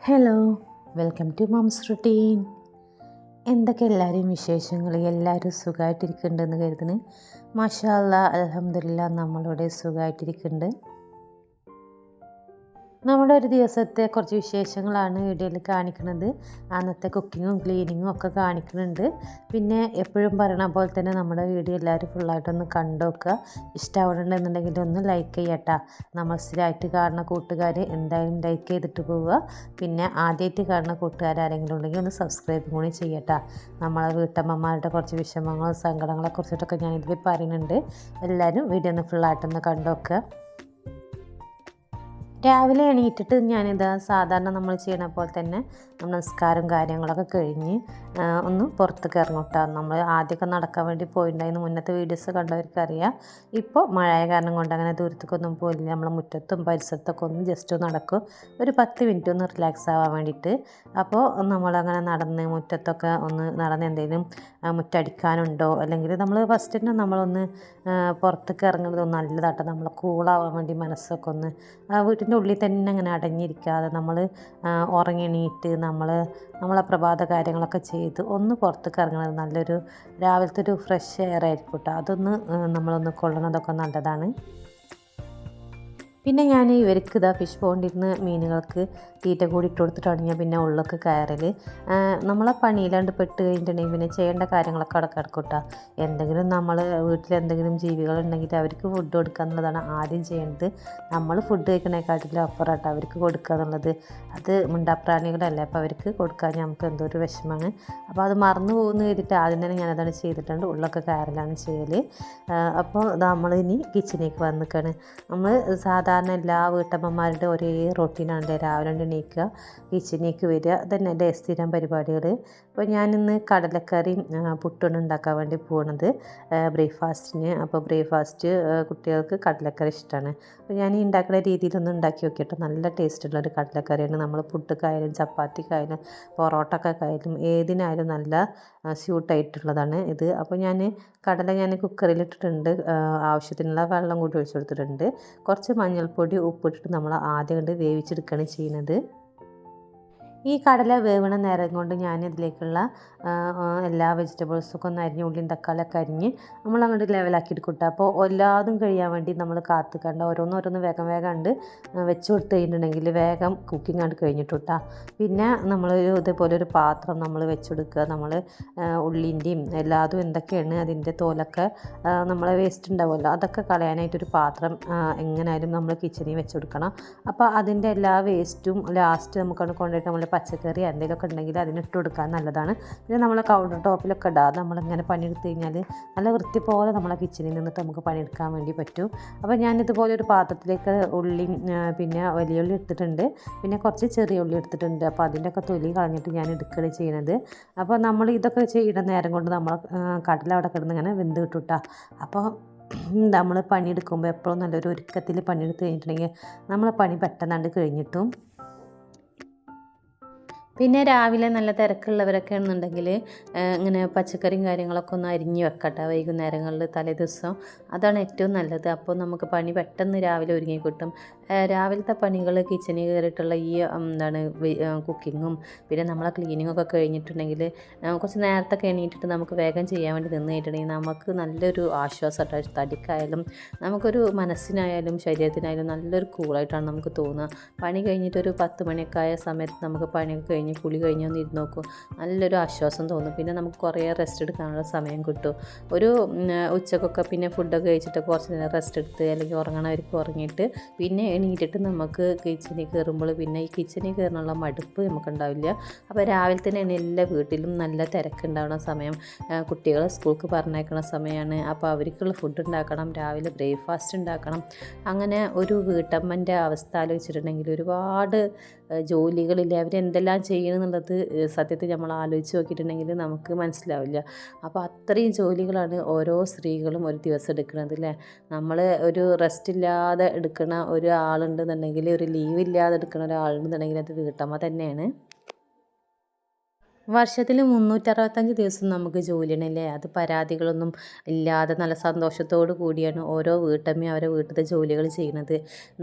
Hello, welcome to mum's routine. എന്തൊക്കെ എല്ലാവരും വിശേഷങ്ങൾ? എല്ലാവരും സുഖമായിട്ടിരിക്കുന്നുണ്ടെന്ന് കരുതുന്നു. മാഷാ അല്ലാ, അൽഹംദുലില്ലാ, നമ്മളിവിടെ സുഖമായിട്ടിരിക്കുന്നുണ്ട്. നമ്മുടെ ഒരു ദിവസത്തെ കുറച്ച് വിശേഷങ്ങളാണ് വീഡിയോയിൽ കാണിക്കുന്നത്. അന്നത്തെ കുക്കിങ്ങും ക്ലീനിങ്ങും ഒക്കെ കാണിക്കുന്നുണ്ട്. പിന്നെ എപ്പോഴും പറയണ പോലെ തന്നെ നമ്മുടെ വീഡിയോ എല്ലാവരും ഫുള്ളായിട്ടൊന്ന് കണ്ടു നോക്കുക. ഇഷ്ടമാവുന്നുണ്ടെന്നുണ്ടെങ്കിൽ ഒന്ന് ലൈക്ക് ചെയ്യട്ടോ. നമ്മൾ സ്ഥിരമായിട്ട് കാണുന്ന കൂട്ടുകാർ എന്തായാലും ലൈക്ക് ചെയ്തിട്ട് പോവുക. പിന്നെ ആദ്യമായിട്ട് കാണുന്ന കൂട്ടുകാർ ആരെങ്കിലും ഉണ്ടെങ്കിൽ ഒന്ന് സബ്സ്ക്രൈബും കൂടി ചെയ്യട്ടോ. നമ്മളെ വീട്ടമ്മമാരുടെ കുറച്ച് വിഷമങ്ങളും സങ്കടങ്ങളെ കുറിച്ചിട്ടൊക്കെ ഞാനിതിൽ പറയുന്നുണ്ട്. എല്ലാവരും വീഡിയോ ഒന്ന് ഫുള്ളായിട്ടൊന്ന് കണ്ടു നോക്കുക. രാവിലെ എണീറ്റിട്ട് ഞാനിത് സാധാരണ നമ്മൾ ചെയ്യണ പോലെ തന്നെ നമസ്കാരം കാര്യങ്ങളൊക്കെ കഴിഞ്ഞ് ഒന്ന് പുറത്തേക്ക് ഇറങ്ങും. നമ്മൾ ആദ്യമൊക്കെ നടക്കാൻ വേണ്ടി പോയിട്ടുണ്ടായിരുന്നു. മുന്നത്തെ വീഡിയോസ് കണ്ടവർക്കറിയാം. ഇപ്പോൾ മഴയായ കാരണം കൊണ്ട് അങ്ങനെ ദൂരത്തേക്കൊന്നും പോയില്ല. നമ്മൾ മുറ്റത്തും പരിസരത്തൊക്കെ ഒന്ന് ജസ്റ്റ് നടക്കും, ഒരു 10 മിനിറ്റ് ഒന്ന് റിലാക്സ് ആവാൻ വേണ്ടിയിട്ട്. അപ്പോൾ നമ്മളങ്ങനെ നടന്ന് മുറ്റത്തൊക്കെ ഒന്ന് നടന്ന് എന്തെങ്കിലും മുറ്റടിക്കാനുണ്ടോ, അല്ലെങ്കിൽ നമ്മൾ ഫസ്റ്റ് തന്നെ നമ്മളൊന്ന് പുറത്തേക്ക് ഇറങ്ങുന്നത് നല്ലതാട്ടോ. നമ്മൾ കൂളാവാൻ വേണ്ടി മനസ്സൊക്കെ ഒന്ന് വീട്ടിൻ്റെ ഉള്ളിൽ തന്നെ അങ്ങനെ അടങ്ങിയിരിക്കാതെ നമ്മൾ ഉറങ്ങിണീറ്റ് നമ്മളെ പ്രഭാത കാര്യങ്ങളൊക്കെ ചെയ്ത് ഒന്ന് പുറത്തേക്ക് ഇറങ്ങുന്നത് നല്ലൊരു രാവിലത്തെ ഒരു ഫ്രഷ് എയർ ആയിരിക്കും കേട്ടോ. അതൊന്ന് നമ്മളൊന്ന് കൊള്ളണതൊക്കെ നല്ലതാണ്. പിന്നെ ഞാൻ ഇവർക്ക് ഫിഷ് പോണ്ടിരുന്ന് മീനുകൾക്ക് തീറ്റ കൂടി ഇട്ട് കൊടുത്തിട്ടാണ് ഞാൻ പിന്നെ ഉള്ളൊക്കെ കയറൽ. നമ്മളെ പണിയിലാണ്ട് പെട്ട് കഴിഞ്ഞിട്ടുണ്ടെങ്കിൽ പിന്നെ ചെയ്യേണ്ട കാര്യങ്ങളൊക്കെ അവിടെ കിടക്കൂട്ടാ. എന്തെങ്കിലും നമ്മൾ വീട്ടിൽ എന്തെങ്കിലും ജീവികളുണ്ടെങ്കിൽ അവർക്ക് ഫുഡ് കൊടുക്കുക എന്നുള്ളതാണ് ആദ്യം ചെയ്യേണ്ടത്. നമ്മൾ ഫുഡ് കഴിക്കണേക്കാട്ടിലും അപ്പുറമാട്ടോ അവർക്ക് കൊടുക്കുക എന്നുള്ളത്. അത് മിണ്ടാപ്രാണികളല്ലേ, അപ്പോൾ അവർക്ക് കൊടുക്കാൻ നമുക്ക് എന്തോ ഒരു വിഷമമാണ്. അപ്പോൾ അത് മറന്നു പോകുന്നു കരുതിയിട്ട് ആദ്യം തന്നെ ഞാനതാണ് ചെയ്തിട്ടുണ്ട്. ഉള്ളൊക്കെ കയറലാണ് ചെയ്യൽ. അപ്പോൾ നമ്മളിനി കിച്ചണിലേക്ക് വന്നിക്കാണ്. നമ്മൾ സാധാരണ എല്ലാ വീട്ടമ്മമാരുടെ ഒരേ റൊട്ടീനാണ്. രാവിലെ എണീക്കുക, കിച്ചണിലേക്ക് വരിക, ഇതന്നെ സ്ഥിരം പരിപാടികൾ. അപ്പോൾ ഞാനിന്ന് കടലക്കറിയും പുട്ടാണ് ഉണ്ടാക്കാൻ വേണ്ടി പോകുന്നത് ബ്രേക്ക്ഫാസ്റ്റിന്. അപ്പോൾ ബ്രേക്ക്ഫാസ്റ്റ് കുട്ടികൾക്ക് കടലക്കറി ഇഷ്ടമാണ്. അപ്പോൾ ഞാൻ ഈ ഉണ്ടാക്കുന്ന രീതിയിലൊന്ന് ഉണ്ടാക്കി നോക്കിയിട്ട് നല്ല ടേസ്റ്റുള്ളൊരു കടലക്കറിയാണ്. നമ്മൾ പുട്ടുക്കായാലും ചപ്പാത്തിക്കായാലും പൊറോട്ടക്കായാലും ഏതിനായാലും നല്ല സ്യൂട്ടായിട്ടുള്ളതാണ് ഇത്. അപ്പോൾ കടല ഞാൻ കുക്കറിലിട്ടിട്ടുണ്ട്. ആവശ്യത്തിനുള്ള വെള്ളം കൂടി ഒഴിച്ചു കൊടുത്തിട്ടുണ്ട്. കുറച്ച് മഞ്ഞൾപ്പൊടി ഉപ്പിട്ടിട്ട് നമ്മൾ ആദ്യം കൊണ്ട് വേവിച്ചെടുക്കുകയാണ് ചെയ്യുന്നത്. ഈ കടല വേവണ നേരം കൊണ്ട് ഞാൻ ഇതിലേക്കുള്ള എല്ലാ വെജിറ്റബിൾസൊക്കെ ഒന്ന് അരിഞ്ഞ് ഉള്ളിയും തക്കാളിയൊക്കെ അരിഞ്ഞ് നമ്മൾ അങ്ങോട്ട് ലെവലാക്കി എടുക്കും. അപ്പോൾ എല്ലാതും കഴിയാൻ വേണ്ടി നമ്മൾ കാത്തുക്കണ്ട ഓരോന്നോരോന്ന് വേഗം ഉണ്ട് വെച്ച് കൊടുത്ത് കഴിഞ്ഞിട്ടുണ്ടെങ്കിൽ വേഗം കുക്കിംഗ് ആണ് കഴിഞ്ഞിട്ടാ. പിന്നെ നമ്മൾ ഇതേപോലെ ഒരു പാത്രം നമ്മൾ വെച്ച് കൊടുക്കുക. നമ്മൾ ഉള്ളിൻ്റെയും എല്ലാതും എന്തൊക്കെയാണ് അതിൻ്റെ തോലൊക്കെ നമ്മളെ വേസ്റ്റ് ഉണ്ടാവുമല്ലോ അതൊക്കെ കളയാനായിട്ടൊരു പാത്രം എങ്ങനെയായാലും നമ്മൾ കിച്ചണിൽ വെച്ച് കൊടുക്കണം. അപ്പോൾ അതിൻ്റെ എല്ലാ വേസ്റ്റും ലാസ്റ്റ് നമുക്കവിടെ കൊണ്ടുപോയിട്ട് നമ്മൾ പച്ചക്കറി എന്തെങ്കിലുമൊക്കെ ഉണ്ടെങ്കിൽ അതിനിട്ട് കൊടുക്കാൻ നല്ലതാണ്. പിന്നെ നമ്മളെ കൗണ്ടർ ടോപ്പിലൊക്കെ ഇടാതെ നമ്മളിങ്ങനെ പണിയെടുത്ത് കഴിഞ്ഞാൽ നല്ല വൃത്തി പോലെ നമ്മളെ കിച്ചണിൽ നിന്നിട്ട് നമുക്ക് പണിയെടുക്കാൻ വേണ്ടി പറ്റും. അപ്പോൾ ഞാനിതുപോലെ ഒരു പാത്രത്തിലേക്ക് ഉള്ളിയും പിന്നെ വലിയ ഉള്ളി എടുത്തിട്ടുണ്ട്, പിന്നെ കുറച്ച് ചെറിയ ഉള്ളി എടുത്തിട്ടുണ്ട്. അപ്പോൾ അതിൻ്റെയൊക്കെ തൊലി കളഞ്ഞിട്ട് ഞാൻ എടുക്കുകയാണ് ചെയ്യുന്നത്. അപ്പോൾ നമ്മൾ ഇതൊക്കെ ചെയ്യുന്ന നേരം കൊണ്ട് നമ്മൾ കടല അവിടെ കിടന്ന് ഇങ്ങനെ വെന്ത് കിട്ടും. അപ്പോൾ നമ്മൾ പണിയെടുക്കുമ്പോൾ എപ്പോഴും നല്ലൊരു ഒരുക്കത്തിൽ പണിയെടുത്ത് കഴിഞ്ഞിട്ടുണ്ടെങ്കിൽ നമ്മളെ പണി പെട്ടെന്നാണ്ട് കഴിഞ്ഞിട്ടും. പിന്നെ രാവിലെ നല്ല തിരക്കുള്ളവരൊക്കെ ആണെന്നുണ്ടെങ്കിൽ ഇങ്ങനെ പച്ചക്കറിയും കാര്യങ്ങളൊക്കെ ഒന്ന് അരിഞ്ഞ് വെക്കട്ടെ വൈകുന്നേരങ്ങളിൽ തലേ ദിവസം. അതാണ് ഏറ്റവും നല്ലത്. അപ്പോൾ നമുക്ക് പണി പെട്ടെന്ന് രാവിലെ ഒരുങ്ങി കിട്ടും. രാവിലത്തെ പണികൾ കിച്ചണിൽ കയറിയിട്ടുള്ള ഈ കുക്കിങ്ങും പിന്നെ നമ്മളെ ക്ലീനിങ്ങൊക്കെ കഴിഞ്ഞിട്ടുണ്ടെങ്കിൽ കുറച്ച് നേരത്തെ എണീറ്റിട്ട് നമുക്ക് വേഗം ചെയ്യാൻ വേണ്ടി നിന്ന് കഴിഞ്ഞിട്ടുണ്ടെങ്കിൽ നമുക്ക് നല്ലൊരു ആശ്വാസമായിട്ട് തടിക്കായാലും നമുക്കൊരു മനസ്സിനായാലും ശരീരത്തിനായാലും നല്ലൊരു കൂളായിട്ടാണ് നമുക്ക് തോന്നുക. പണി കഴിഞ്ഞിട്ടൊരു 10 മണിയൊക്കെ ആയ സമയത്ത് നമുക്ക് പണിയൊക്കെ കഴിഞ്ഞ് കുളി കഴിഞ്ഞ് ഒന്ന് ഇരുന്ന് നോക്കും, നല്ലൊരു ആശ്വാസം തോന്നും. പിന്നെ നമുക്ക് കുറേ റെസ്റ്റ് എടുക്കാനുള്ള സമയം കിട്ടും. ഒരു ഉച്ചക്കൊക്കെ പിന്നെ ഫുഡൊക്കെ കഴിച്ചിട്ട് കുറച്ച് നേരം റെസ്റ്റ് എടുത്ത് അല്ലെങ്കിൽ ഉറങ്ങണവർക്ക് ഉറങ്ങിയിട്ട് പിന്നെ എണീറ്റിട്ട് നമുക്ക് കിച്ചണിൽ കയറുമ്പോൾ പിന്നെ ഈ കിച്ചണിൽ കയറാനുള്ള മടുപ്പ് നമുക്കുണ്ടാവില്ല. അപ്പോൾ രാവിലെ തന്നെയാണ് എല്ലാ വീട്ടിലും നല്ല തിരക്കുണ്ടാവുന്ന സമയം. കുട്ടികളെ സ്കൂൾക്ക് പറഞ്ഞയക്കുന്ന സമയമാണ്. അപ്പോൾ അവർക്കുള്ള ഫുഡ് ഉണ്ടാക്കണം, രാവിലെ ബ്രേക്ക്ഫാസ്റ്റ് ഉണ്ടാക്കണം. അങ്ങനെ ഒരു വീട്ടമ്മൻ്റെ അവസ്ഥ ആലോചിച്ചിട്ടുണ്ടെങ്കിൽ ഒരുപാട് ജോലികളില്ല. അവരെന്തെല്ലാം ചെയ്യണമെന്നുള്ളത് സത്യത്തിൽ നമ്മൾ ആലോചിച്ച് നോക്കിയിട്ടുണ്ടെങ്കിൽ നമുക്ക് മനസ്സിലാവില്ല. അപ്പോൾ അത്രയും ജോലികളാണ് ഓരോ സ്ത്രീകളും ഒരു ദിവസം എടുക്കുന്നത് അല്ലേ. നമ്മൾ ഒരു റെസ്റ്റ് ഇല്ലാതെ എടുക്കുന്ന ഒരാളുണ്ടെന്നുണ്ടെങ്കിൽ, ഒരു ലീവ് ഇല്ലാതെ എടുക്കുന്ന ഒരാളുണ്ടെന്നുണ്ടെങ്കിൽ അത് വീട്ടമ്മ തന്നെയാണ്. വർഷത്തിൽ 365 ദിവസം നമുക്ക് ജോലിയാണല്ലേ. അത് പരാതികളൊന്നും ഇല്ലാതെ നല്ല സന്തോഷത്തോടു കൂടിയാണ് ഓരോ വീട്ടമ്മയും അവരെ വീട്ടിലത്തെ ജോലികൾ ചെയ്യുന്നത്.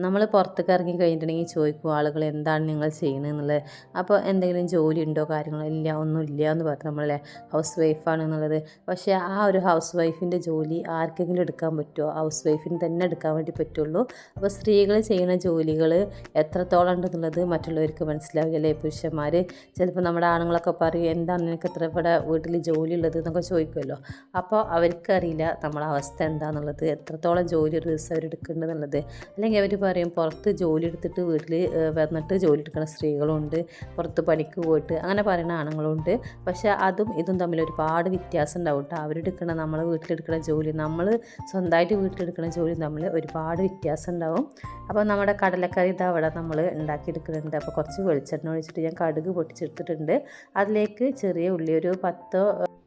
നമ്മൾ പുറത്തേക്ക് ഇറങ്ങി കഴിഞ്ഞിട്ടുണ്ടെങ്കിൽ ചോദിക്കും ആളുകൾ എന്താണ് നിങ്ങൾ ചെയ്യുന്നത് എന്നുള്ളത്. അപ്പോൾ എന്തെങ്കിലും ജോലി ഉണ്ടോ കാര്യങ്ങളോ ഇല്ല ഒന്നും ഇല്ല എന്ന് പറഞ്ഞ് നമ്മളല്ലേ ഹൗസ് വൈഫാണ് എന്നുള്ളത്. പക്ഷേ ആ ഒരു ഹൗസ് വൈഫിൻ്റെ ജോലി ആർക്കെങ്കിലും എടുക്കാൻ പറ്റുമോ? ഹൗസ് വൈഫിന് തന്നെ എടുക്കാൻ വേണ്ടി പറ്റുള്ളൂ. അപ്പോൾ സ്ത്രീകൾ ചെയ്യുന്ന ജോലികൾ എത്രത്തോളം ഉണ്ടെന്നുള്ളത് മറ്റുള്ളവർക്ക് മനസ്സിലാവില്ലേ. പുരുഷന്മാർ ചിലപ്പോൾ നമ്മുടെ ആണുങ്ങളൊക്കെ പറയും എന്താണ് നിനക്ക് എത്ര ഇവിടെ വീട്ടിൽ ജോലി ഉള്ളത് എന്നൊക്കെ ചോദിക്കുമല്ലോ. അപ്പോൾ അവർക്കറിയില്ല നമ്മളെ അവസ്ഥ എന്താണെന്നുള്ളത്, എത്രത്തോളം ജോലി ഒരു ദിവസം അവർ എടുക്കേണ്ടതെന്നുള്ളത്. അല്ലെങ്കിൽ അവർ പറയും പുറത്ത് ജോലി എടുത്തിട്ട് വീട്ടിൽ വന്നിട്ട് ജോലി എടുക്കുന്ന സ്ത്രീകളുണ്ട്, പുറത്ത് പണിക്ക് പോയിട്ട് അങ്ങനെ പറയുന്ന ആണുങ്ങളുണ്ട്. പക്ഷേ അതും ഇതും തമ്മിൽ ഒരുപാട് വ്യത്യാസം ഉണ്ടാവും കേട്ടോ. അവരെടുക്കുന്ന നമ്മൾ വീട്ടിലെടുക്കുന്ന ജോലി നമ്മൾ സ്വന്തമായിട്ട് വീട്ടിലെടുക്കുന്ന ജോലിയും തമ്മിൽ ഒരുപാട് വ്യത്യാസം ഉണ്ടാവും. അപ്പോൾ നമ്മുടെ കടലക്കറി ഇതാ അവിടെ നമ്മൾ ഉണ്ടാക്കിയെടുക്കുന്നുണ്ട്. അപ്പോൾ കുറച്ച് വെളിച്ചെണ്ണ ഒഴിച്ചിട്ട് ഞാൻ കടുക് പൊട്ടിച്ചെടുത്തിട്ടുണ്ട്. അതിലേക്ക് ചെറിയ ഉള്ളി ഒരു 10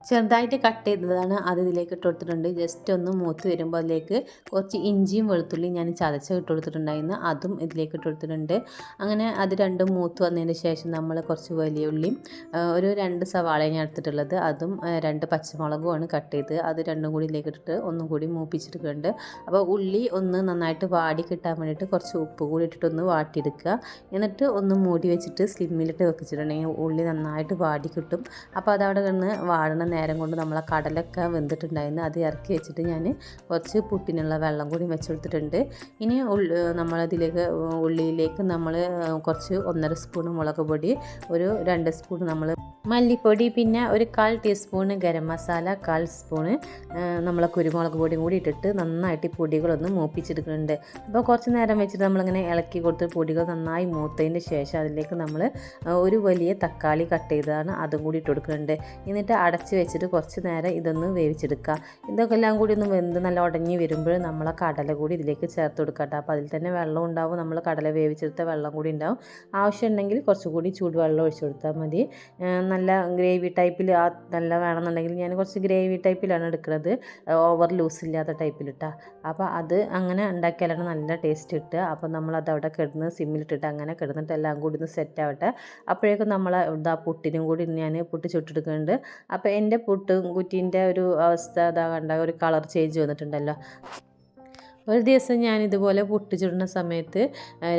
ചെറുതായിട്ട് കട്ട് ചെയ്തതാണ് അത് ഇതിലേക്ക് ഇട്ട് കൊടുത്തിട്ടുണ്ട്. ജസ്റ്റ് ഒന്ന് മൂത്ത് വരുമ്പോൾ അതിലേക്ക് കുറച്ച് ഇഞ്ചിയും വെളുത്തുള്ളിയും ഞാൻ ചതച്ച് ഇട്ട് കൊടുത്തിട്ടുണ്ടായിരുന്നു, അതും ഇതിലേക്ക് ഇട്ട് കൊടുത്തിട്ടുണ്ട്. അങ്ങനെ അത് രണ്ടും മൂത്ത് വന്നതിന് ശേഷം നമ്മൾ കുറച്ച് വലിയ ഉള്ളിയും ഒരു 2 സവാളയും ഞാൻ എടുത്തിട്ടുള്ളത്, അതും 2 പച്ചമുളകുമാണ് കട്ട് ചെയ്ത് അത് രണ്ടും കൂടി ഇതിലേക്ക് ഇട്ടിട്ട് ഒന്നും കൂടി മൂപ്പിച്ചെടുക്കുന്നുണ്ട്. അപ്പോൾ ഉള്ളി ഒന്ന് നന്നായിട്ട് വാടി കിട്ടാൻ വേണ്ടിയിട്ട് കുറച്ച് ഉപ്പ് കൂടി ഇട്ടിട്ടൊന്ന് വാട്ടിയെടുക്കുക. എന്നിട്ട് ഒന്ന് മൂടി വെച്ചിട്ട് സ്ലിമ്മിലിട്ട് വെച്ചിട്ടുണ്ടെങ്കിൽ ഉള്ളി നന്നായിട്ട് വാടി കിട്ടും. അപ്പോൾ അതവിടെ കിടന്ന് വാടണ നേരം കൊണ്ട് നമ്മളെ കടലൊക്കെ വെന്തിട്ടുണ്ടായിരുന്നു. അത് ഇറക്കി വെച്ചിട്ട് ഞാൻ കുറച്ച് പുട്ടിനുള്ള വെള്ളം കൂടി വെച്ചെടുത്തിട്ടുണ്ട്. ഇനി നമ്മളതിലേക്ക് ഉള്ളിയിലേക്ക് നമ്മൾ കുറച്ച് 1.5 സ്പൂൺ മുളക് പൊടി, ഒരു 2 സ്പൂൺ നമ്മൾ മല്ലിപ്പൊടി, പിന്നെ ഒരു 1/4 ടീസ്പൂണ് ഗരം മസാല, 1/4 സ്പൂണ് നമ്മളെ കുരുമുളക് പൊടിയും കൂടി ഇട്ടിട്ട് നന്നായിട്ട് ഈ പൊടികളൊന്ന് മൂപ്പിച്ചെടുക്കുന്നുണ്ട്. അപ്പോൾ കുറച്ച് നേരം വെച്ചിട്ട് നമ്മളിങ്ങനെ ഇളക്കി കൊടുത്ത് പൊടികൾ നന്നായി മൂത്തതിന് ശേഷം അതിലേക്ക് നമ്മൾ ഒരു വലിയ തക്കാളി കട്ട് ചെയ്തതാണ് അതും കൂടി ഇട്ട് കൊടുക്കുന്നുണ്ട്. എന്നിട്ട് അടച്ച് വെച്ചിട്ട് കുറച്ച് നേരം ഇതൊന്ന് വേവിച്ചെടുക്കുക. ഇതൊക്കെ എല്ലാം കൂടി ഒന്ന് വെന്ത് നല്ല ഉടഞ്ഞ് വരുമ്പോൾ നമ്മളെ കടല കൂടി ഇതിലേക്ക് ചേർത്ത് കൊടുക്കട്ടെ. അപ്പോൾ അതിൽ തന്നെ വെള്ളം ഉണ്ടാവും, നമ്മൾ കടല വേവിച്ചെടുത്ത വെള്ളം കൂടി ഉണ്ടാവും. ആവശ്യമുണ്ടെങ്കിൽ കുറച്ചുകൂടി ചൂടുവെള്ളം ഒഴിച്ചു കൊടുത്താൽ മതി. നല്ല ഗ്രേവി ടൈപ്പിൽ നല്ല വേണമെന്നുണ്ടെങ്കിൽ ഞാൻ കുറച്ച് ഗ്രേവി ടൈപ്പിലാണ് എടുക്കുന്നത്, ഓവർ ലൂസ് ഇല്ലാത്ത ടൈപ്പിലിട്ടാണ്. അപ്പോൾ അത് അങ്ങനെ ഉണ്ടാക്കിയാലാണ് നല്ല ടേസ്റ്റ് കിട്ടുക. അപ്പോൾ നമ്മളത് അവിടെ കിടന്ന് സിമ്മിലിട്ടിട്ട് അങ്ങനെ കിടന്നിട്ട് എല്ലാം കൂടി ഒന്ന് സെറ്റ് ആവട്ടെ. അപ്പോഴേക്കും നമ്മൾ ഇതാ പുട്ടിനും കൂടി ഞാൻ പുട്ട് ചുട്ടെടുക്കുന്നുണ്ട്. അപ്പോൾ എൻ്റെ പുട്ടും കുറ്റീൻ്റെ ഒരു അവസ്ഥ ഇതാ കണ്ട ഒരു കളർ ചേഞ്ച് വന്നിട്ടുണ്ടല്ലോ. ഒരു ദിവസം ഞാൻ ഇതുപോലെ പുട്ട് ചുടുന്ന സമയത്ത്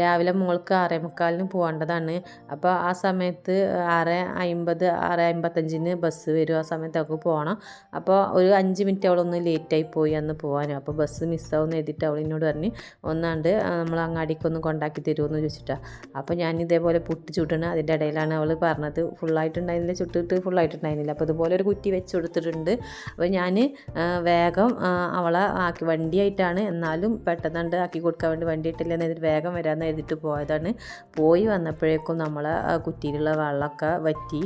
രാവിലെ മോൾക്ക് 6:45 പോകേണ്ടതാണ്. അപ്പോൾ ആ സമയത്ത് 6:50 6:55 ബസ് വരും. ആ സമയത്ത് അവൾക്ക് പോകണം. അപ്പോൾ ഒരു 5 മിനിറ്റ് അവളൊന്ന് ലേറ്റായി പോയി അന്ന് പോകാനും. അപ്പോൾ ബസ് മിസ്സാവുമെന്ന് എഴുതിയിട്ട് അവൾ എന്നോട് പറഞ്ഞ് ഒന്നാണ്ട് നമ്മൾ അങ്ങാടിക്കൊന്ന് കൊണ്ടാക്കി തരുമെന്ന് ചോദിച്ചിട്ടാണ്. അപ്പോൾ ഞാൻ ഇതേപോലെ പുട്ട് ചുടണം, അതിൻ്റെ ഇടയിലാണ് അവൾ പറഞ്ഞത് ഫുള്ളായിട്ടുണ്ടായിരുന്നില്ല, ചുട്ടിട്ട് ഫുള്ളായിട്ടുണ്ടായിരുന്നില്ല. അപ്പോൾ ഇതുപോലെ ഒരു കുറ്റി വെച്ച് കൊടുത്തിട്ടുണ്ട്. അപ്പോൾ ഞാൻ വേഗം അവളെ ആക്കി വണ്ടിയായിട്ടാണ്, എന്നാലും പെട്ടെന്ന് ആക്കി കൊടുക്കാൻ വേണ്ടി വണ്ടിയിട്ടില്ല എന്നിട്ട് വേഗം വരാമെന്ന് എഴുതിയിട്ട് പോയതാണ്. പോയി വന്നപ്പോഴേക്കും നമ്മളെ കുറ്റിയിലുള്ള വെള്ളമൊക്കെ വറ്റി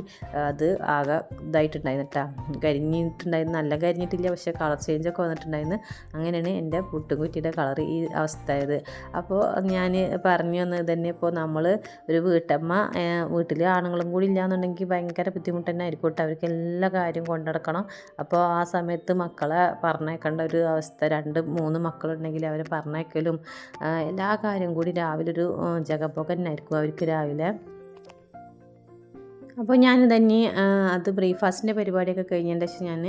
അത് ആകെ ഇതായിട്ടുണ്ടായിരുന്നു കേട്ടോ, കരിഞ്ഞിട്ടുണ്ടായിരുന്നു. നല്ല കരിഞ്ഞിട്ടില്ല, പക്ഷേ കളർ ചേഞ്ചൊക്കെ വന്നിട്ടുണ്ടായിരുന്നു. അങ്ങനെയാണ് എൻ്റെ പുട്ടും കുറ്റിയുടെ കളർ ഈ അവസ്ഥയായത്. അപ്പോൾ ഞാൻ പറഞ്ഞു വന്നത് തന്നെ, ഇപ്പോൾ നമ്മൾ ഒരു വീട്ടമ്മ വീട്ടിൽ ആണുങ്ങളും കൂടി ഇല്ലയെന്നുണ്ടെങ്കിൽ ഭയങ്കര ബുദ്ധിമുട്ട് തന്നെ ആയിരിക്കും കേട്ടോ, അവർക്ക് എല്ലാ കാര്യവും കൊണ്ടുനടക്കണം. അപ്പോൾ ആ സമയത്ത് മക്കളെ പറഞ്ഞേക്കേണ്ട ഒരു അവസ്ഥ, 2-3 മക്കളുണ്ടെങ്കിൽ അവരെ പറഞ്ഞേക്കലും എല്ലാ കാര്യം കൂടി രാവിലെ ഒരു ജഗപ്പൊക്കെ തന്നെ ആയിരിക്കും അവർക്ക് രാവിലെ. അപ്പോൾ ഞാൻ തന്നെ അത് ബ്രേക്ക്ഫാസ്റ്റിൻ്റെ പരിപാടിയൊക്കെ കഴിഞ്ഞതിൻ്റെ ശേഷം ഞാൻ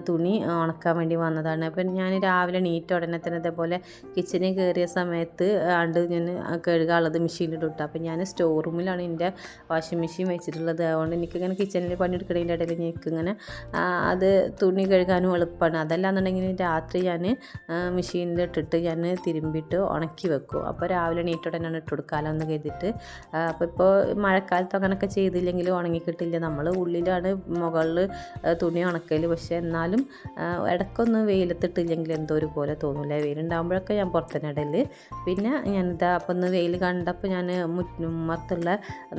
തുണി ഉണക്കാൻ വേണ്ടി വന്നതാണ്. അപ്പം ഞാൻ രാവിലെ നീറ്റ് ഉടനെ തന്നെ ഇതേപോലെ കിച്ചണിൽ കയറിയ സമയത്ത് ഞാൻ കഴുകാനുള്ളത് മെഷീനിലിട്ടു. അപ്പം ഞാൻ സ്റ്റോർ റൂമിലാണ് എൻ്റെ വാഷിംഗ് മെഷീൻ വെച്ചിട്ടുള്ളത്. അതുകൊണ്ട് എനിക്കിങ്ങനെ കിച്ചണിൽ പണിയെടുക്കുന്നതിൻ്റെ ഇടയിൽ എനിക്കിങ്ങനെ അത് തുണി കഴുകാനും എളുപ്പമാണ്. അതല്ലാന്നുണ്ടെങ്കിൽ രാത്രി ഞാൻ മെഷീനിലിട്ടിട്ട് ഞാൻ തിരുമ്പിയിട്ട് ഉണക്കി വെക്കും. അപ്പോൾ രാവിലെ നീറ്റ് ഉടനെ ഇട്ട് കൊടുക്കാമല്ലോ എന്ന് കരുതിയിട്ട്. അപ്പോൾ ഇപ്പോൾ മഴക്കാലത്ത് അങ്ങനെയൊക്കെ ചെയ്തില്ലെങ്കിൽ ഉണങ്ങി കിട്ടില്ല. നമ്മൾ ഉള്ളിലാണ് മുകളിൽ തുണി ഉണക്കൽ, പക്ഷേ എന്നാലും ഇടയ്ക്കൊന്ന് വെയിലത്തിട്ടില്ലെങ്കിൽ എന്തോ ഒരു പോലെ തോന്നില്ല. വെയിലുണ്ടാകുമ്പോഴൊക്കെ ഞാൻ പുറത്തുതന്നെ ഇടൽ. പിന്നെ ഞാനിതാ അപ്പം ഒന്ന് വെയിൽ കണ്ടപ്പോൾ ഞാൻ മുറ്റത്തുള്ള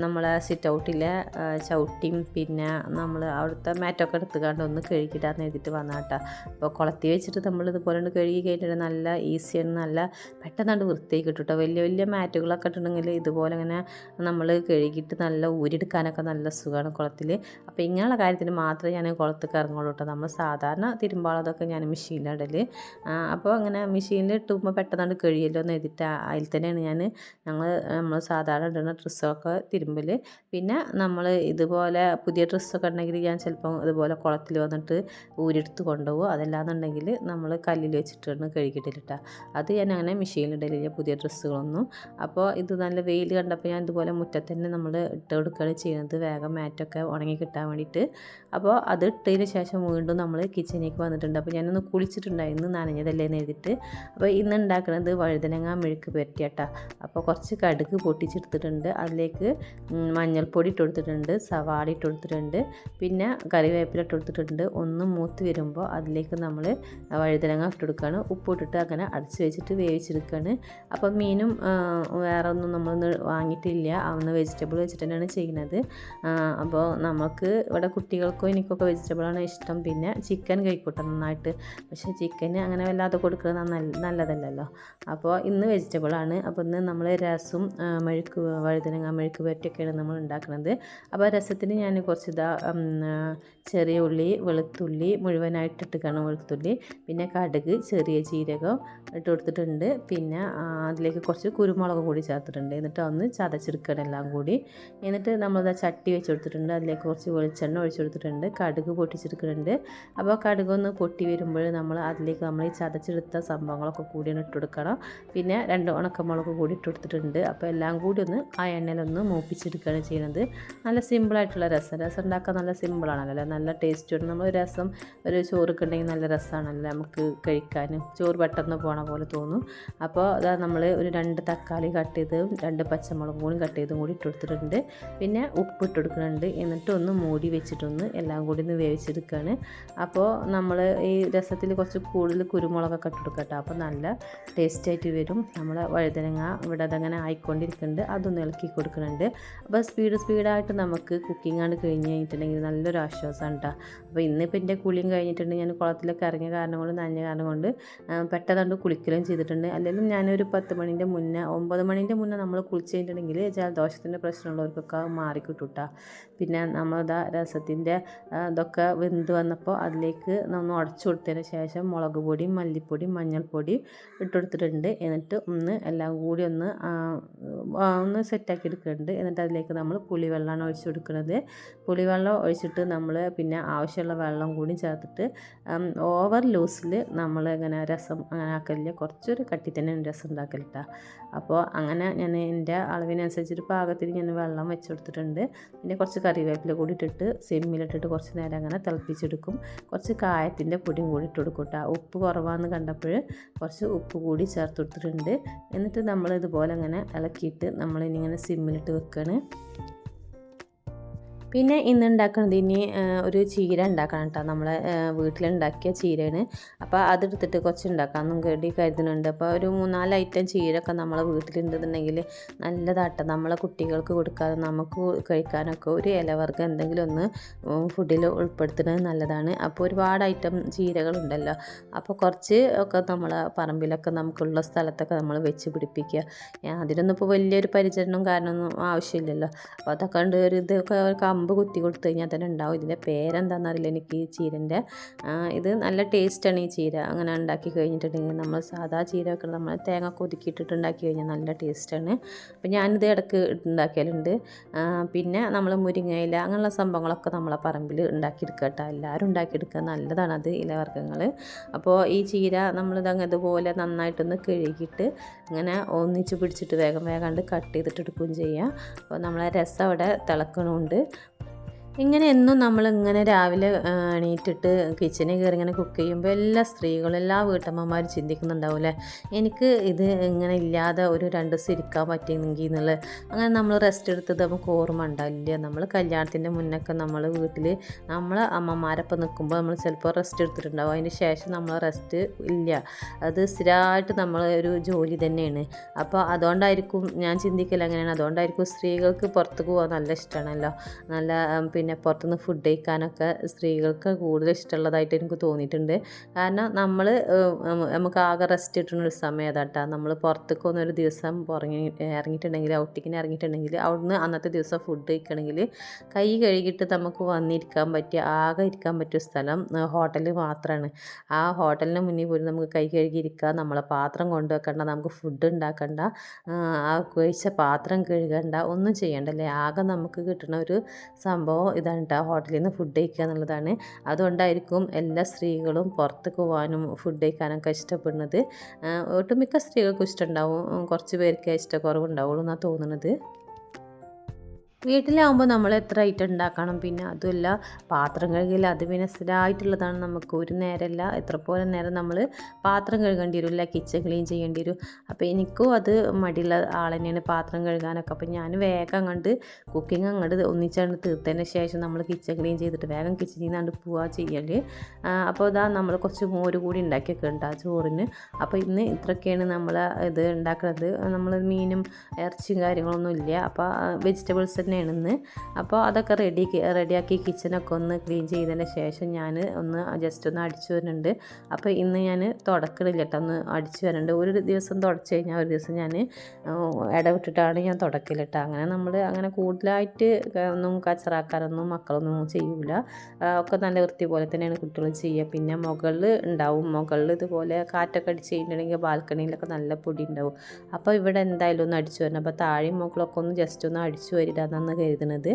നമ്മളെ സിറ്റ് ഔട്ടിലെ ചവിട്ടിയും പിന്നെ നമ്മൾ അവിടുത്തെ മാറ്റൊക്കെ എടുത്തുകൊണ്ട് ഒന്ന് കഴുകിയിട്ടാന്ന് എഴുതിയിട്ട് വന്നാട്ടാ. അപ്പോൾ കുളത്തി വെച്ചിട്ട് നമ്മളിതുപോലെ ഒന്ന് കഴുകി കഴിഞ്ഞിട്ട് നല്ല ഈസിയാണ്, നല്ല പെട്ടെന്നാണ്ട് വൃത്തിയായി കിട്ടും കേട്ടോ. വലിയ വലിയ മാറ്റുകളൊക്കെ ഇട്ടിട്ടുണ്ടെങ്കിൽ ഇതുപോലെ ഇങ്ങനെ നമ്മൾ കഴുകിയിട്ട് നല്ല ഊരിയെടുക്കാനൊക്കെ നല്ല നല്ല സുഖമാണ് കുളത്തിൽ. അപ്പോൾ ഇങ്ങനെയുള്ള കാര്യത്തിന് മാത്രമേ ഞാൻ കുളത്തേക്ക് ഇറങ്ങുള്ളൂ കേട്ടോ. നമ്മൾ സാധാരണ തിരുമ്പാളതൊക്കെ ഞാൻ മെഷീനിലിടൽ. അപ്പോൾ അങ്ങനെ മെഷീനിൽ ഇട്ടുമ്പോൾ പെട്ടെന്ന് കഴിയുമല്ലോ എന്ന് എഴുതിയിട്ട് അതിൽ തന്നെയാണ് നമ്മൾ സാധാരണ ഇടുന്ന ഡ്രസ്സൊക്കെ തിരുമ്പൽ. പിന്നെ നമ്മൾ ഇതുപോലെ പുതിയ ഡ്രസ്സൊക്കെ ഉണ്ടെങ്കിൽ ഞാൻ ചിലപ്പം ഇതുപോലെ കുളത്തിൽ വന്നിട്ട് ഊരിയെടുത്ത് കൊണ്ടുപോകും. അതല്ലാന്നുണ്ടെങ്കിൽ നമ്മൾ കല്ലിൽ വെച്ചിട്ടാണ് കഴുകിയിട്ടില്ല. അത് ഞാൻ അങ്ങനെ മെഷീനിലിടലില്ല പുതിയ ഡ്രസ്സുകളൊന്നും. അപ്പോൾ ഇത് നല്ല വെയിൽ കണ്ടപ്പോൾ ഞാൻ ഇതുപോലെ മുറ്റത്ത് തന്നെ നമ്മൾ ഇട്ട് കൊടുക്കുകയാണ് ചെയ്യുന്നത്, വേഗം മാറ്റൊക്കെ ഉണങ്ങി കിട്ടാൻ വേണ്ടിയിട്ട്. അപ്പോൾ അത് ഇട്ടതിന് ശേഷം വീണ്ടും നമ്മൾ കിച്ചണിലേക്ക് വന്നിട്ടുണ്ട്. അപ്പോൾ ഞാനൊന്ന് കുളിച്ചിട്ടുണ്ടായിരുന്നു, നനഞ്ഞതല്ലേ എന്ന് എഴുതിയിട്ട്. അപ്പോൾ ഇന്ന് ഉണ്ടാക്കുന്നത് വഴുതനങ്ങ മെഴുക്ക് പുരട്ടിയാട്ടാ. അപ്പോൾ കുറച്ച് കടുക് പൊട്ടിച്ചെടുത്തിട്ടുണ്ട്, അതിലേക്ക് മഞ്ഞൾപ്പൊടി ഇട്ട് കൊടുത്തിട്ടുണ്ട്, സവാള ഇട്ട് കൊടുത്തിട്ടുണ്ട്, പിന്നെ കറിവേപ്പില ഇട്ട് കൊടുത്തിട്ടുണ്ട്. ഒന്ന് മൂത്ത് വരുമ്പോൾ അതിലേക്ക് നമ്മൾ വഴുതനങ്ങ ഇട്ട് കൊടുക്കുകയാണ്. ഉപ്പിട്ടിട്ട് അങ്ങനെ അടച്ച് വെച്ചിട്ട് വേവിച്ചെടുക്കുകയാണ്. അപ്പോൾ മീനും വേറെ ഒന്നും നമ്മളൊന്ന് വാങ്ങിയിട്ടില്ല, അന്ന് വെജിറ്റബിൾ വെച്ചിട്ട് തന്നെയാണ് ചെയ്യുന്നത്. അപ്പോൾ നമുക്ക് ഇവിടെ കുട്ടികൾക്കും എനിക്കൊക്കെ വെജിറ്റബിളാണ് ഇഷ്ടം. പിന്നെ ചിക്കൻ കഴിക്കൂട്ടെ നന്നായിട്ട്, പക്ഷേ ചിക്കന് അങ്ങനെ വല്ലാതെ കൊടുക്കുന്നത് നല്ലതല്ലല്ലോ. അപ്പോൾ ഇന്ന് വെജിറ്റബിളാണ്. അപ്പോൾ ഇന്ന് നമ്മൾ രസം വഴുതനങ്ങ മെഴുക്ക് പുരട്ടിയൊക്കെയാണ് നമ്മൾ ഉണ്ടാക്കുന്നത്. അപ്പോൾ രസത്തിന് ഞാൻ കുറച്ച് ചെറിയ ഉള്ളി, വെളുത്തുള്ളി മുഴുവനായിട്ടിട്ടാണ് വെളുത്തുള്ളി, പിന്നെ കടുക്, ചെറിയ ജീരകം ഇട്ട് കൊടുത്തിട്ടുണ്ട്. പിന്നെ അതിലേക്ക് കുറച്ച് കുരുമുളക് കൂടി ചേർത്തിട്ടുണ്ട്. എന്നിട്ട് ഒന്ന് ചതച്ചെടുക്കണം എല്ലാം കൂടി. എന്നിട്ട് നമ്മളത് ചട്ടി വെച്ച് കൊടുത്തിട്ടുണ്ട്, അതിലേക്ക് കുറച്ച് വെളിച്ചെണ്ണ ഒഴിച്ച് കൊടുത്തിട്ടുണ്ട്, കടുക് പൊട്ടിച്ചെടുക്കുന്നുണ്ട്. അപ്പോൾ കടുകൊന്ന് പൊട്ടി വരുമ്പോൾ അതിലേക്ക് നമ്മൾ ഈ ചതച്ചെടുത്ത സംഭവങ്ങളൊക്കെ കൂടിയാണ് ഇട്ട് കൊടുക്കണം. പിന്നെ 2 ഉണക്കമുളക് കൂടി ഇട്ട് കൊടുത്തിട്ടുണ്ട്. അപ്പോൾ എല്ലാം കൂടി ഒന്ന് ആ എണ്ണയിലൊന്ന് മൂപ്പിച്ചെടുക്കുകയാണ് ചെയ്യുന്നത്. നല്ല സിമ്പിളായിട്ടുള്ള രസം ഉണ്ടാക്കാൻ നല്ല സിമ്പിളാണല്ലോ, നല്ല ടേസ്റ്റുണ്ട്. നമ്മൾ രസം ഒരു ചോറൊക്കെ ഉണ്ടെങ്കിൽ നല്ല രസമാണല്ലോ നമുക്ക് കഴിക്കാനും, ചോറ് പെട്ടെന്ന് പോണ പോലെ തോന്നും. അപ്പോൾ അതാ നമ്മൾ ഒരു 2 തക്കാളി കട്ട് ചെയ്തതും 2 പച്ചമുളകും കൂടി കട്ട് ചെയ്തും കൂടി ഇട്ട് കൊടുത്തിട്ടുണ്ട്. പിന്നെ ഉപ്പ് ഇട്ട് കൊടുക്കുന്നുണ്ട്. എന്നിട്ട് ഒന്ന് മൂടി വെച്ചിട്ടൊന്ന് എല്ലാം കൂടി ഒന്ന് വേവിച്ചെടുക്കുകയാണ്. അപ്പോൾ നമ്മൾ ഈ രസത്തിൽ കുറച്ച് കൂടുതൽ കുരുമുളകൊക്കെ ഇട്ട് കൊടുക്കട്ടോ, അപ്പോൾ നല്ല ടേസ്റ്റായിട്ട് വരും. നമ്മളെ വഴുതനങ്ങ ഇവിടെ അതങ്ങനെ ആയിക്കൊണ്ടിരിക്കുന്നുണ്ട്, അതൊന്ന് ഇളക്കി കൊടുക്കുന്നുണ്ട്. അപ്പോൾ സ്പീഡായിട്ട് നമുക്ക് കുക്കിംഗ് ആണ് കഴിഞ്ഞ് കഴിഞ്ഞിട്ടുണ്ടെങ്കിൽ നല്ലൊരു ആശ്വാസമാണ് കേട്ടോ. അപ്പോൾ ഇന്നിപ്പോൾ എൻ്റെ കുളിയും കഴിഞ്ഞിട്ടുണ്ടെങ്കിൽ ഞാൻ കുളത്തിലൊക്കെ ഇറങ്ങിയ കാരണം കൊണ്ട്, നനഞ്ഞ കാരണം കൊണ്ട് പെട്ടെന്ന് കുളിക്കുകയും ചെയ്തിട്ടുണ്ട്. അല്ലെങ്കിൽ ഞാനൊരു 10 മണിൻ്റെ മുന്നേ 9 മണിൻ്റെ മുന്നേ നമ്മൾ കുളിച്ച് കഴിഞ്ഞിട്ടുണ്ടെങ്കിൽ ജലദോഷത്തിൻ്റെ പ്രശ്നമുള്ളവർക്കൊക്കെ മാറിക്കിട്ടുട്ടാ. പിന്നെ നമ്മളിതാ രസത്തിൻ്റെ ഇതൊക്കെ വെന്ത് വന്നപ്പോൾ അതിലേക്ക് നമ്മൾ ഉടച്ചു കൊടുത്തതിന് ശേഷം മുളക് പൊടിയും മല്ലിപ്പൊടിയും മഞ്ഞൾപ്പൊടിയും ഇട്ട് കൊടുത്തിട്ടുണ്ട്. എന്നിട്ട് എല്ലാം കൂടി ഒന്ന് സെറ്റാക്കി എടുക്കുന്നുണ്ട്. എന്നിട്ട് അതിലേക്ക് നമ്മൾ പുളിവെള്ളമാണ് ഒഴിച്ച് കൊടുക്കുന്നത്. പുളിവെള്ളം ഒഴിച്ചിട്ട് നമ്മൾ പിന്നെ ആവശ്യമുള്ള വെള്ളം കൂടി ചേർത്തിട്ട് ഓവർ ലൂസിൽ നമ്മൾ ഇങ്ങനെ രസം അങ്ങനെ ആക്കലില്ല, കുറച്ചൊരു കട്ടി തന്നെ രസം ഉണ്ടാക്കലിട്ടാ. അപ്പോൾ അങ്ങനെ ഞാൻ എൻ്റെ അളവിനനുസരിച്ചൊരു പാകത്തിന് ഞാൻ വെള്ളം വെച്ച് കൊടുത്തിട്ടുണ്ട്. പിന്നെ കുറച്ച് കറിവേപ്പില കൂടി ഇട്ടിട്ട് സിമ്മിലിട്ടിട്ട് കുറച്ച് നേരം അങ്ങനെ തിളപ്പിച്ചെടുക്കും. കുറച്ച് കായത്തിൻ്റെ പൊടിയും കൂടി ഇട്ട് കൊടുക്കും കേട്ടോ. ഉപ്പ് കുറവാന്ന് കണ്ടപ്പോൾ കുറച്ച് ഉപ്പ് കൂടി ചേർത്ത് കൊടുത്തിട്ടുണ്ട്. എന്നിട്ട് നമ്മൾ ഇതുപോലെ അങ്ങനെ ഇളക്കിയിട്ട് നമ്മളിങ്ങനെ സിമ്മിലിട്ട് വെക്കുകയാണ്. പിന്നെ ഇന്ന് ഉണ്ടാക്കുന്നത് ഒരു ചീര ഉണ്ടാക്കണം കേട്ടോ. നമ്മളെ വീട്ടിലുണ്ടാക്കിയ ചീരയാണ്. അപ്പോൾ അതെടുത്തിട്ട് കുറച്ച് ഉണ്ടാക്കാമെന്നും കരുതുന്നുണ്ട്. അപ്പോൾ ഒരു 3-4 ഐറ്റം ചീരയൊക്കെ നമ്മളെ വീട്ടിലുണ്ടെന്നുണ്ടെങ്കിൽ നല്ലതാട്ടോ. നമ്മളെ കുട്ടികൾക്ക് കൊടുക്കാനും നമുക്ക് കഴിക്കാനൊക്കെ ഒരു ഇലവർഗ്ഗം എന്തെങ്കിലും ഒന്ന് ഫുഡിൽ ഉൾപ്പെടുത്തുന്നത് നല്ലതാണ്. അപ്പോൾ ഒരുപാട് ഐറ്റം ചീരകളുണ്ടല്ലോ. അപ്പോൾ കുറച്ച് ഒക്കെ നമ്മളെ പറമ്പിലൊക്കെ നമുക്കുള്ള സ്ഥലത്തൊക്കെ നമ്മൾ വെച്ച് പിടിപ്പിക്കുക. അതിനൊന്നും ഇപ്പോൾ വലിയൊരു പരിചരണവും കാരണമൊന്നും ആവശ്യമില്ലല്ലോ. അപ്പോൾ അതൊക്കെ ഉണ്ട്. ഇതൊക്കെ കമ്പ് കുത്തി കൊടുത്തു കഴിഞ്ഞാൽ തന്നെ ഉണ്ടാവും. ഇതിൻ്റെ പേരെന്താണെന്നറിയില്ല എനിക്ക് ഈ ചീരൻ്റെ. ഇത് നല്ല ടേസ്റ്റാണ് ഈ ചീര അങ്ങനെ ഉണ്ടാക്കി കഴിഞ്ഞിട്ടുണ്ടെങ്കിൽ. നമ്മൾ സാധാ ചീര വെക്കണം, നമ്മൾ തേങ്ങ ഒതുക്കിയിട്ടിട്ട് ഉണ്ടാക്കി കഴിഞ്ഞാൽ നല്ല ടേസ്റ്റാണ്. അപ്പോൾ ഞാനിത് ഇടയ്ക്ക് ഉണ്ടാക്കിയാലുണ്ട്. പിന്നെ നമ്മൾ മുരിങ്ങയില അങ്ങനെയുള്ള സംഭവങ്ങളൊക്കെ നമ്മളെ പറമ്പിൽ ഉണ്ടാക്കിയെടുക്കുക കേട്ടോ. എല്ലാവരും ഉണ്ടാക്കിയെടുക്കുക, നല്ലതാണത് ഇലവർഗ്ഗങ്ങൾ. അപ്പോൾ ഈ ചീര നമ്മളിതങ്ങ് ഇതുപോലെ നന്നായിട്ടൊന്ന് കഴുകിയിട്ട് ഇങ്ങനെ ഒന്നിച്ച് പിടിച്ചിട്ട് വേഗം കട്ട് ചെയ്തിട്ട് എടുക്കുകയും ചെയ്യാം. അപ്പോൾ നമ്മളെ രസം അവിടെ തിളക്കണമുണ്ട്. ഇങ്ങനെ എന്നും നമ്മളിങ്ങനെ രാവിലെ എണീറ്റിട്ട് കിച്ചണിൽ കയറി ഇങ്ങനെ കുക്ക് ചെയ്യുമ്പോൾ എല്ലാ സ്ത്രീകളും എല്ലാ വീട്ടമ്മമാരും ചിന്തിക്കുന്നുണ്ടാവില്ലേ, എനിക്ക് ഇത് ഇങ്ങനെ ഇല്ലാതെ ഒരു 2 ദിവസം ഇരിക്കാൻ പറ്റിയെങ്കിൽ എന്നുള്ളത്. അങ്ങനെ നമ്മൾ റെസ്റ്റ് എടുത്തത് നമുക്ക് ഓർമ്മ ഉണ്ടാവില്ല. നമ്മൾ കല്യാണത്തിൻ്റെ മുന്നൊക്കെ നമ്മൾ വീട്ടിൽ നമ്മളെ അമ്മമാരൊപ്പം നിൽക്കുമ്പോൾ നമ്മൾ ചിലപ്പോൾ റെസ്റ്റ് എടുത്തിട്ടുണ്ടാവും. അതിന് ശേഷം നമ്മൾ റെസ്റ്റ് ഇല്ല, അത് സ്ഥിരമായിട്ട് നമ്മൾ ഒരു ജോലി തന്നെയാണ്. അപ്പോൾ അതുകൊണ്ടായിരിക്കും ഞാൻ ചിന്തിക്കില്ല അങ്ങനെയാണ്. അതുകൊണ്ടായിരിക്കും സ്ത്രീകൾക്ക് പുറത്ത് പോകാൻ നല്ല ഇഷ്ടമാണല്ലോ. നല്ല പിന്നെ പിന്നെ പുറത്തുനിന്ന് ഫുഡ് കഴിക്കാനൊക്കെ സ്ത്രീകൾക്ക് കൂടുതൽ ഇഷ്ടമുള്ളതായിട്ട് എനിക്ക് തോന്നിയിട്ടുണ്ട്. കാരണം നമുക്ക് ആകെ റെസ്റ്റ് കിട്ടുന്നൊരു സമയം അതാട്ടോ. നമ്മൾ പുറത്തേക്കൊന്നും ഒരു ദിവസം ഇറങ്ങിയിട്ടുണ്ടെങ്കിൽ ഔട്ടിങ്ങിന് ഇറങ്ങിയിട്ടുണ്ടെങ്കിൽ അവിടുന്ന് അന്നത്തെ ദിവസം ഫുഡ് കഴിക്കണമെങ്കിൽ കൈ കഴുകിയിട്ട് നമുക്ക് ആകെ ഇരിക്കാൻ പറ്റിയ സ്ഥലം ഹോട്ടൽ മാത്രമാണ്. ആ ഹോട്ടലിന് മുന്നിൽ പോയി നമുക്ക് കൈ കഴുകിയിരിക്കുക, നമ്മളെ പാത്രം കൊണ്ടുവെക്കണ്ട, നമുക്ക് ഫുഡ് ഉണ്ടാക്കണ്ട, ആ കഴിച്ച പാത്രം കഴുകണ്ട, ഒന്നും ചെയ്യണ്ടല്ലേ. ആകെ നമുക്ക് കിട്ടുന്ന ഒരു സംഭവം ഇതാണ് കേട്ടോ, ഹോട്ടലിൽ നിന്ന് ഫുഡ് കഴിക്കുക എന്നുള്ളതാണ്. അതുകൊണ്ടായിരിക്കും എല്ലാ സ്ത്രീകളും പുറത്തേക്ക് പോകാനും ഫുഡ് കഴിക്കാനൊക്കെ ഇഷ്ടപ്പെടുന്നത്. ഒട്ടുമിക്ക സ്ത്രീകൾക്കും ഇഷ്ടമുണ്ടാവും, കുറച്ച് പേർക്ക് ഇഷ്ടക്കുറവുണ്ടാവുള്ളൂ എന്നാണ് തോന്നുന്നത്. വീട്ടിലാവുമ്പോൾ നമ്മൾ എത്ര ഐറ്റം ഉണ്ടാക്കണം. പിന്നെ അതുമല്ല പാത്രം കഴുകൽ അത് പിന്നെ സ്ഥിരമായിട്ടുള്ളതാണ്. നമുക്ക് ഒരു നേരമല്ല എത്ര പോലെ നേരം നമ്മൾ പാത്രം കഴുകേണ്ടി വരില്ല, കിച്ചൺ ക്ലീൻ ചെയ്യേണ്ടി വരും. അപ്പോൾ എനിക്കും അത് മടിയുള്ള ആൾ തന്നെയാണ് പാത്രം കഴുകാനൊക്കെ. അപ്പോൾ ഞാൻ വേഗം കുക്കിംഗ് ഒന്നിച്ചാണ്ട് തീർത്തതിന് ശേഷം നമ്മൾ കിച്ചൺ ക്ലീൻ ചെയ്തിട്ട് വേഗം കിച്ചണിൽ നിന്നാണ്ട് പോവുക ചെയ്യൽ. അപ്പോൾ ഇതാ നമ്മൾ കുറച്ച് മോര് കൂടി ഉണ്ടാക്കിയൊക്കെ ഉണ്ട് ആ ചോറിന്. അപ്പോൾ ഇന്ന് ഇത്രയൊക്കെയാണ് നമ്മൾ ഇത് ഉണ്ടാക്കുന്നത്. നമ്മൾ മീനും ഇറച്ചിയും കാര്യങ്ങളൊന്നും ഇല്ല. അപ്പോൾ വെജിറ്റബിൾസ് തന്നെയാണ് ഇന്ന്. അപ്പോൾ അതൊക്കെ റെഡിയാക്കി കിച്ചണൊക്കെ ഒന്ന് ക്ലീൻ ചെയ്തതിന് ശേഷം ഞാൻ ജസ്റ്റ് ഒന്ന് അടിച്ചു വരുന്നുണ്ട്. അപ്പോൾ ഇന്ന് ഞാൻ തുടക്കണില്ല കേട്ടോ, ഒന്ന് അടിച്ചു വരുന്നുണ്ട്. ഒരു ദിവസം തുടച്ച് കഴിഞ്ഞാൽ ഒരു ദിവസം ഞാൻ ഇടവിട്ടിട്ടാണ് ഞാൻ തുടക്കൽ കേട്ടോ. അങ്ങനെ കൂടുതലായിട്ട് ഒന്നും കച്ചറാക്കാനൊന്നും മക്കളൊന്നും ചെയ്യൂല. ഒക്കെ നല്ല വൃത്തി പോലെ തന്നെയാണ് കുട്ടികൾ ചെയ്യുക. പിന്നെ മുകളിൽ ഇതുപോലെ കാറ്റൊക്കെ അടിച്ച് കഴിഞ്ഞിട്ടുണ്ടെങ്കിൽ ബാൽക്കണിയിലൊക്കെ നല്ല പൊടി ഉണ്ടാവും. അപ്പോൾ ഇവിടെ എന്തായാലും ഒന്ന് അടിച്ചു വരണം. അപ്പോൾ താഴെയും മുകളൊക്കെ ഒന്ന് ജസ്റ്റ് ഒന്ന് അടിച്ചു വരിടാന്നാണ് കരുതുന്നത്.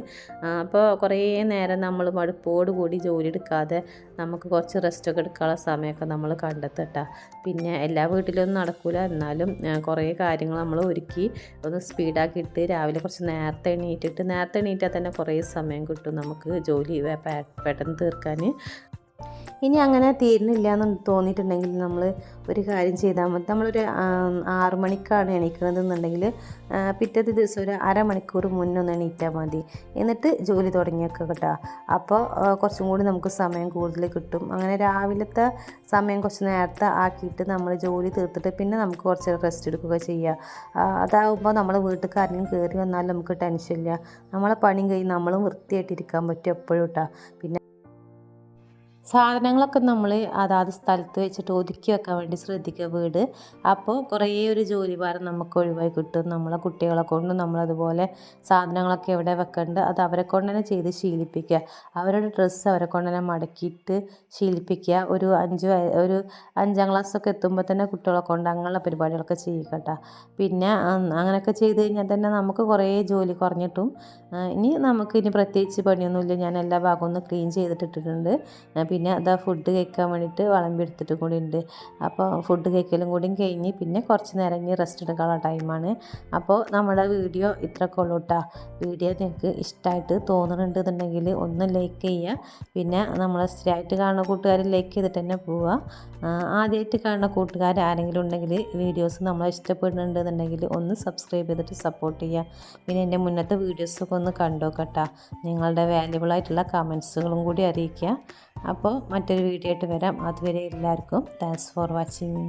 അപ്പോൾ കുറേ നേരം നമ്മൾ മടുപ്പോട് കൂടി ജോലി എടുക്കാതെ നമുക്ക് കുറച്ച് റെസ്റ്റൊക്കെ എടുക്കാനുള്ള സമയമൊക്കെ നമ്മൾ കണ്ടെത്തട്ട. പിന്നെ എല്ലാ വീട്ടിലൊന്നും നടക്കില്ല, എന്നാലും കുറേ കാര്യങ്ങൾ നമ്മൾ ഒരുക്കി ഒന്ന് സ്പീഡാക്കിയിട്ട് രാവിലെ കുറച്ച് നേരത്തെ എണീറ്റാൽ തന്നെ കുറേ സമയം കിട്ടും നമുക്ക് ജോലി പെട്ടെന്ന് തീർക്കാൻ. ഇനി അങ്ങനെ തീരുന്നില്ല എന്ന് തോന്നിയിട്ടുണ്ടെങ്കിൽ നമ്മൾ ഒരു കാര്യം ചെയ്താൽ മതി. നമ്മളൊരു 6 മണിക്കാണ് എണീക്കണതെന്നുണ്ടെങ്കിൽ പിറ്റത്തെ ദിവസം ഒരു അരമണിക്കൂർ മുന്നൊന്ന് എണീറ്റാൽ മതി. എന്നിട്ട് ജോലി തുടങ്ങിയൊക്കെ കേട്ടോ. അപ്പോൾ കുറച്ചും കൂടി നമുക്ക് സമയം കൂടുതൽ കിട്ടും. അങ്ങനെ രാവിലത്തെ സമയം കുറച്ച് നേരത്തെ ആക്കിയിട്ട് നമ്മൾ ജോലി തീർത്തിട്ട് പിന്നെ നമുക്ക് കുറച്ച് റെസ്റ്റ് എടുക്കുക ചെയ്യുക. അതാകുമ്പോൾ നമ്മൾ വീട്ടിൽ ആരെങ്കിലും കയറി വന്നാലും നമുക്ക് ടെൻഷനില്ല. നമ്മളെ പണിയും കഴിഞ്ഞ് നമ്മളും വൃത്തിയായിട്ടിരിക്കാൻ പറ്റും എപ്പോഴും കേട്ടോ. പിന്നെ സാധനങ്ങളൊക്കെ നമ്മൾ അതാത് സ്ഥലത്ത് വെച്ചിട്ട് ഒതുക്കി വെക്കാൻ വേണ്ടി ശ്രദ്ധിക്കുക വീട്. അപ്പോൾ കുറേ ഒരു ജോലി ഭാരം നമുക്ക് ഒഴിവായി കിട്ടും. നമ്മളെ കുട്ടികളെ കൊണ്ടും നമ്മളതുപോലെ സാധനങ്ങളൊക്കെ എവിടെ വെക്കേണ്ടത് അത് അവരെ കൊണ്ട് തന്നെ ചെയ്ത് ശീലിപ്പിക്കുക. അവരുടെ ഡ്രസ്സ് അവരെ കൊണ്ട് തന്നെ മടക്കിയിട്ട് ശീലിപ്പിക്കുക. ഒരു 5-ാം ക്ലാസ്സൊക്കെ എത്തുമ്പോൾ തന്നെ കുട്ടികളെ കൊണ്ട് അങ്ങനെയുള്ള പരിപാടികളൊക്കെ ചെയ്യിക്കട്ടെ. പിന്നെ അങ്ങനെയൊക്കെ ചെയ്ത് കഴിഞ്ഞാൽ തന്നെ നമുക്ക് കുറേ ജോലി കുറഞ്ഞിട്ടും. ഇനി പ്രത്യേകിച്ച് പണിയൊന്നുമില്ല. ഞാൻ എല്ലാ ഭാഗവും ഒന്ന് ക്ലീൻ ചെയ്തിട്ടിട്ടുണ്ട്. പിന്നെ അതാ ഫുഡ് കഴിക്കാൻ വേണ്ടിയിട്ട് വിളമ്പി എടുത്തിട്ടും കൂടി ഉണ്ട്. അപ്പോൾ ഫുഡ് കഴിക്കലും കൂടി കഴിഞ്ഞ് പിന്നെ കുറച്ച് നേരം ഇനി റെസ്റ്റ് എടുക്കാനുള്ള ടൈമാണ്. അപ്പോൾ നമ്മുടെ വീഡിയോ ഇത്രയൊക്കെ ഉള്ളൂ കേട്ടോ. വീഡിയോ നിങ്ങൾക്ക് ഇഷ്ടമായിട്ട് തോന്നുന്നുണ്ടെന്നുണ്ടെങ്കിൽ ഒന്ന് ലൈക്ക് ചെയ്യുക. പിന്നെ നമ്മളെ സ്ഥിരമായിട്ട് കാണുന്ന കൂട്ടുകാർ ലൈക്ക് ചെയ്തിട്ട് തന്നെ പോവുക. ആദ്യമായിട്ട് കാണുന്ന കൂട്ടുകാർ ആരെങ്കിലും ഉണ്ടെങ്കിൽ വീഡിയോസ് നമ്മളെ ഇഷ്ടപ്പെടുന്നുണ്ടെന്നുണ്ടെങ്കിൽ ഒന്ന് സബ്സ്ക്രൈബ് ചെയ്തിട്ട് സപ്പോർട്ട് ചെയ്യുക. പിന്നെ എൻ്റെ മുന്നത്തെ വീഡിയോസൊക്കെ ഒന്ന് കണ്ടോക്കട്ടോ. നിങ്ങളുടെ വാല്യുബിളായിട്ടുള്ള കമൻസുകളും കൂടി അറിയിക്കുക. അപ്പോൾ മറ്റൊരു വീഡിയോ ആയിട്ട് വരാം. അതുവരെ എല്ലാവർക്കും താങ്ക്സ് ഫോർ വാച്ചിങ്.